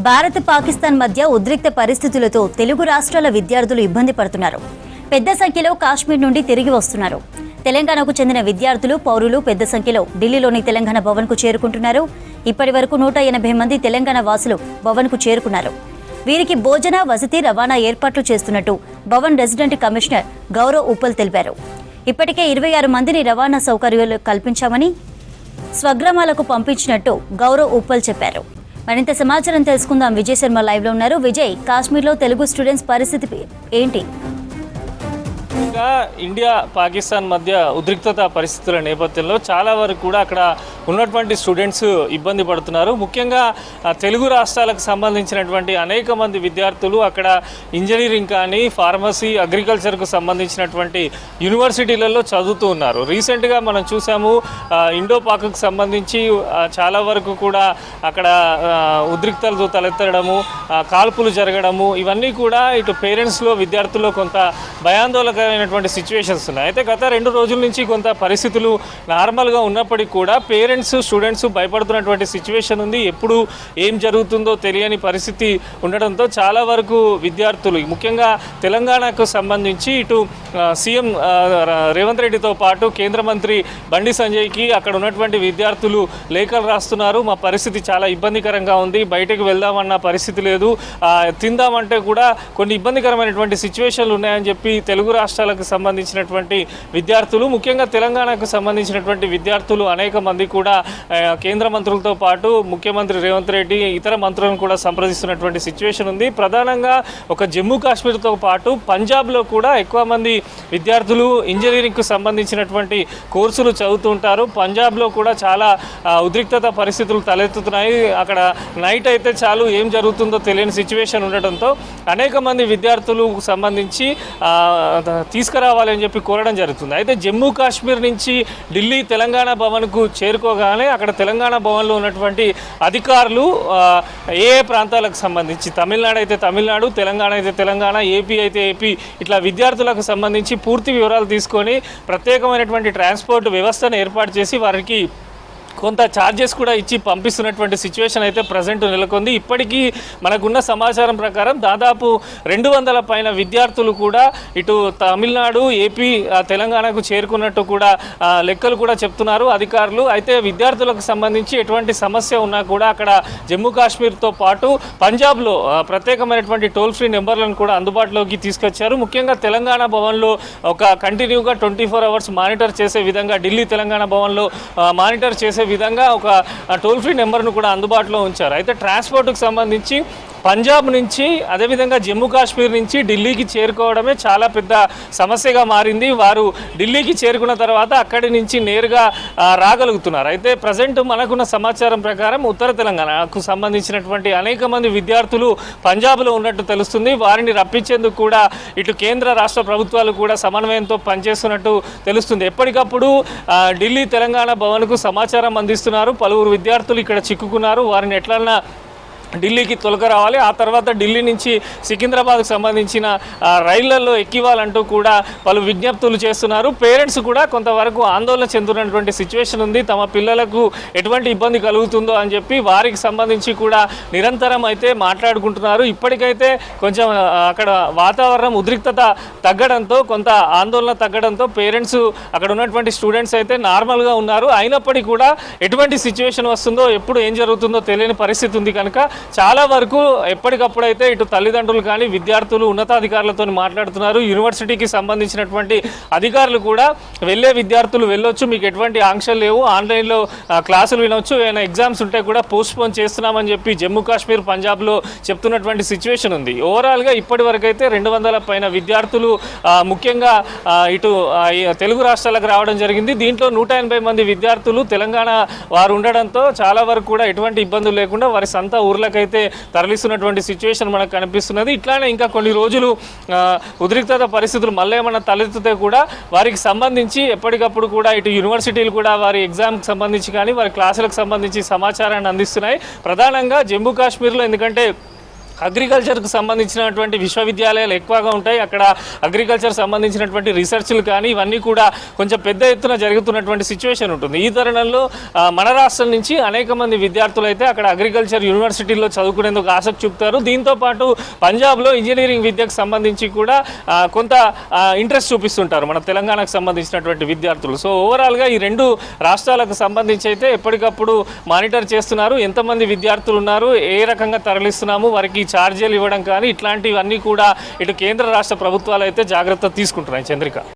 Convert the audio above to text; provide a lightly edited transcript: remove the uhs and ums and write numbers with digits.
భారత్ పాకిస్తాన్ మధ్య ఉద్రిక్త పరిస్థితులతో తెలుగు రాష్ట్రాల విద్యార్థులు ఇబ్బంది పడుతున్నారు. పెద్ద సంఖ్యలో కాశ్మీర్ నుండి తిరిగి వస్తున్నారు. తెలంగాణకు చెందిన విద్యార్థులు, పౌరులు పెద్ద సంఖ్యలో ఢిల్లీలోని తెలంగాణ భవన్కు చేరుకుంటున్నారు. ఇప్పటి వరకు 180 మంది తెలంగాణ వాసులు భవన్కు చేరుకున్నారు. వీరికి భోజన, వసతి, రవాణా ఏర్పాట్లు చేస్తున్నట్టు భవన్ రెసిడెంట్ కమిషనర్ గౌరవ్ ఉప్పల్ తెలిపారు. ఇప్పటికే 26 మందిని రవాణా సౌకర్యాలు కల్పించామని, స్వగ్రామాలకు పంపించినట్టు గౌరవ్ ఉప్పల్ చెప్పారు. మరింత సమాచారం తెలుసుకుందాం. విజయ్ శర్మ లైవ్ లో ఉన్నారు. విజయ్, కాశ్మీర్లో తెలుగు స్టూడెంట్స్ పరిస్థితి ఏంటి? ఇండియా పాకిస్తాన్ మధ్య ఉద్రిక్తత పరిస్థితుల నేపథ్యంలో చాలా వరకు కూడా అక్కడ ఉన్నటువంటి స్టూడెంట్స్ ఇబ్బంది పడుతున్నారు. ముఖ్యంగా తెలుగు రాష్ట్రాలకు సంబంధించినటువంటి అనేక మంది విద్యార్థులు అక్కడ ఇంజనీరింగ్ కానీ, ఫార్మసీ, అగ్రికల్చర్కు సంబంధించినటువంటి యూనివర్సిటీలలో చదువుతూ ఉన్నారు. రీసెంట్గా మనం చూసాము, ఇండో పాక్కు సంబంధించి చాలా వరకు కూడా అక్కడ ఉద్రిక్తలతో తలెత్తడము, కాల్పులు జరగడము, ఇవన్నీ కూడా ఇటు పేరెంట్స్లో, విద్యార్థుల్లో కొంత భయాందోళనకరమైనటువంటి సిచ్యువేషన్స్ ఉన్నాయి. అయితే గత 2 రోజుల నుంచి కొంత పరిస్థితులు నార్మల్గా ఉన్నప్పటికీ కూడా పేరెంట్స్, స్టూడెంట్స్ భయపడుతున్నటువంటి సిచ్యువేషన్ ఉంది. ఎప్పుడు ఏం జరుగుతుందో తెలియని పరిస్థితి ఉండడంతో చాలా వరకు విద్యార్థులు, ముఖ్యంగా తెలంగాణకు సంబంధించి ఇటు సీఎం రేవంత్ రెడ్డితో పాటు కేంద్ర మంత్రి బండి సంజయ్కి అక్కడ ఉన్నటువంటి విద్యార్థులు లేఖలు రాస్తున్నారు. మా పరిస్థితి చాలా ఇబ్బందికరంగా ఉంది, బయటకు వెళ్దామన్న పరిస్థితి లేదు, తిందామంటే కూడా కొన్ని ఇబ్బందికరమైనటువంటి సిచ్యువేషన్లు ఉన్నాయని చెప్పి తెలుగు రాష్ట్రాలకు సంబంధించినటువంటి విద్యార్థులు, ముఖ్యంగా తెలంగాణకు సంబంధించినటువంటి విద్యార్థులు అనేక మంది కూడా కేంద్ర మంత్రులతో పాటు ముఖ్యమంత్రి రేవంత్ రెడ్డి, ఇతర మంత్రులను కూడా సంప్రదిస్తున్నటువంటి సిచ్యువేషన్ ఉంది. ప్రధానంగా ఒక జమ్మూ కాశ్మీర్తో పాటు పంజాబ్లో కూడా ఎక్కువ మంది విద్యార్థులు ఇంజనీరింగ్కు సంబంధించినటువంటి కోర్సులు చదువుతుంటారు. పంజాబ్లో కూడా చాలా ఉద్రిక్తత పరిస్థితులు తలెత్తుతున్నాయి. అక్కడ నైట్ అయితే చాలు ఏం జరుగుతుందో తెలియని సిచ్యువేషన్ ఉండటంతో అనేక మంది విద్యార్థులకు సంబంధించి తీసుకురావాలని చెప్పి కోరడం జరుగుతుంది. అయితే జమ్మూ కాశ్మీర్ నుంచి ఢిల్లీ తెలంగాణ భవన్కు చేరుకోగానే అక్కడ తెలంగాణ భవన్లో ఉన్నటువంటి అధికారులు ఏ ప్రాంతాలకు సంబంధించి, తమిళనాడు అయితే తమిళనాడు, తెలంగాణ అయితే తెలంగాణ, ఏపీ అయితే ఏపీ, ఇట్లా విద్యార్థులకు సంబంధించి పూర్తి వివరాలు తీసుకొని ప్రత్యేకమైనటువంటి ట్రాన్స్పోర్ట్ వ్యవస్థను ఏర్పాటు చేసి వారికి కొంత ఛార్జెస్ కూడా ఇచ్చి పంపిస్తున్నటువంటి సిచ్యువేషన్ అయితే ప్రజెంట్ నెలకొంది. ఇప్పటికీ మనకున్న సమాచారం ప్రకారం దాదాపు 200 పైన విద్యార్థులు కూడా ఇటు తమిళనాడు, ఏపీ, తెలంగాణకు చేరుకున్నట్టు కూడా లెక్కలు కూడా చెప్తున్నారు అధికారులు. అయితే విద్యార్థులకు సంబంధించి ఎటువంటి సమస్య ఉన్నా కూడా అక్కడ జమ్మూ కాశ్మీర్తో పాటు పంజాబ్లో ప్రత్యేకమైనటువంటి టోల్ ఫ్రీ నెంబర్లను కూడా అందుబాటులోకి తీసుకొచ్చారు. ముఖ్యంగా తెలంగాణ భవన్లో ఒక కంటిన్యూగా 24 అవర్స్ మానిటర్ చేసే విధంగా, ఢిల్లీ తెలంగాణ భవన్లో మానిటర్ చేసే విధంగా ఒక టోల్ ఫ్రీ నెంబర్ను కూడా అందుబాటులో ఉంచారు. అయితే ట్రాన్స్పోర్ట్కి సంబంధించి పంజాబ్ నుంచి, అదేవిధంగా జమ్మూ కాశ్మీర్ నుంచి ఢిల్లీకి చేరుకోవడమే చాలా పెద్ద సమస్యగా మారింది. వారు ఢిల్లీకి చేరుకున్న తర్వాత అక్కడి నుంచి నేరుగా రాగలుగుతున్నారు. అయితే ప్రజెంట్ మనకున్న సమాచారం ప్రకారం ఉత్తర తెలంగాణకు సంబంధించినటువంటి అనేక మంది విద్యార్థులు పంజాబ్లో ఉన్నట్టు తెలుస్తుంది. వారిని రప్పించేందుకు కూడా ఇటు కేంద్ర, రాష్ట్ర ప్రభుత్వాలు కూడా సమన్వయంతో పనిచేస్తున్నట్టు తెలుస్తుంది. ఎప్పటికప్పుడు ఢిల్లీ తెలంగాణ భవన్కు సమాచారం అందిస్తున్నారు. పలువురు విద్యార్థులు ఇక్కడ చిక్కుకున్నారు, వారిని ఎట్లన్నా ఢిల్లీకి తొలగరావాలి, ఆ తర్వాత ఢిల్లీ నుంచి సికింద్రాబాద్కు సంబంధించిన రైళ్లలో ఎక్కివ్వాలంటూ కూడా పలు విజ్ఞప్తులు చేస్తున్నారు. పేరెంట్స్ కూడా కొంతవరకు ఆందోళన చెందుతున్నటువంటి సిచ్యువేషన్ ఉంది. తమ పిల్లలకు ఎటువంటి ఇబ్బంది కలుగుతుందో అని చెప్పి వారికి సంబంధించి కూడా నిరంతరం అయితే మాట్లాడుకుంటున్నారు. ఇప్పటికైతే కొంచెం అక్కడ వాతావరణం ఉద్రిక్తత తగ్గడంతో, కొంత ఆందోళన తగ్గడంతో పేరెంట్స్, అక్కడ ఉన్నటువంటి స్టూడెంట్స్ అయితే నార్మల్గా ఉన్నారు. అయినప్పటికీ కూడా ఎటువంటి సిచ్యువేషన్ వస్తుందో, ఎప్పుడు ఏం జరుగుతుందో తెలియని పరిస్థితి ఉంది. కనుక చాలా వరకు ఎప్పటికప్పుడైతే ఇటు తల్లిదండ్రులు కానీ, విద్యార్థులు ఉన్నతాధికారులతో మాట్లాడుతున్నారు. యూనివర్సిటీకి సంబంధించినటువంటి అధికారులు కూడా వెళ్ళే విద్యార్థులు వెళ్ళొచ్చు, మీకు ఎటువంటి ఆంక్షలు లేవు, ఆన్లైన్లో క్లాసులు వినొచ్చు, ఏమైనా ఎగ్జామ్స్ ఉంటే కూడా పోస్ట్పోన్ చేస్తున్నామని చెప్పి జమ్మూ కాశ్మీర్, పంజాబ్లో చెప్తున్నటువంటి సిచ్యువేషన్ ఉంది. ఓవరాల్గా ఇప్పటి వరకు అయితే 200 పైన విద్యార్థులు ముఖ్యంగా ఇటు తెలుగు రాష్ట్రాలకు రావడం జరిగింది. దీంట్లో 180 మంది విద్యార్థులు తెలంగాణ వారు ఉండడంతో చాలా వరకు కూడా ఎటువంటి ఇబ్బందులు లేకుండా వారి సొంత ఊర్లకైతే తరలిస్తున్నటువంటి సిచ్యువేషన్ మనకు కనిపిస్తున్నది. ఇట్లానే ఇంకా కొన్ని రోజులు ఉద్రిక్తత పరిస్థితులు మళ్ళీ ఏమన్నా తలెత్తితే కూడా వారికి సంబంధించి ఎప్పటికప్పుడు కూడా ఇటు యూనివర్సిటీలు కూడా వారి ఎగ్జామ్కి సంబంధించి కానీ, వారి క్లాసులకు సంబంధించి సమాచారాన్ని అందిస్తున్నాయి. ప్రధానంగా జమ్మూ కాశ్మీర్లో, ఎందుకంటే అగ్రికల్చర్కు సంబంధించినటువంటి విశ్వవిద్యాలయాలు ఎక్కువగా ఉంటాయి. అక్కడ అగ్రికల్చర్ సంబంధించినటువంటి రీసెర్చ్లు కానీ ఇవన్నీ కూడా కొంచెం పెద్ద ఎత్తున జరుగుతున్నటువంటి సిచ్యువేషన్ ఉంటుంది. ఈ తరుణంలో మన రాష్ట్రం నుంచి అనేక మంది విద్యార్థులు అయితే అక్కడ అగ్రికల్చర్ యూనివర్సిటీలో చదువుకునేందుకు ఆసక్తి చూపుతారు. దీంతోపాటు పంజాబ్లో ఇంజనీరింగ్ విద్యకు సంబంధించి కూడా కొంత ఇంట్రెస్ట్ చూపిస్తుంటారు మన తెలంగాణకు సంబంధించినటువంటి విద్యార్థులు. సో ఓవరాల్గా ఈ రెండు రాష్ట్రాలకు సంబంధించి అయితే ఎప్పటికప్పుడు మానిటర్ చేస్తున్నారు. ఎంతమంది విద్యార్థులు ఉన్నారు, ఏ రకంగా తరలిస్తున్నాము, వారికి ఛార్జీలు ఇవ్వడం కానీ ఇట్లాంటివన్నీ కూడా ఇటు కేంద్ర రాష్ట్ర ప్రభుత్వాలు అయితే జాగ్రత్త తీసుకుంటున్నాయి. చంద్రిక.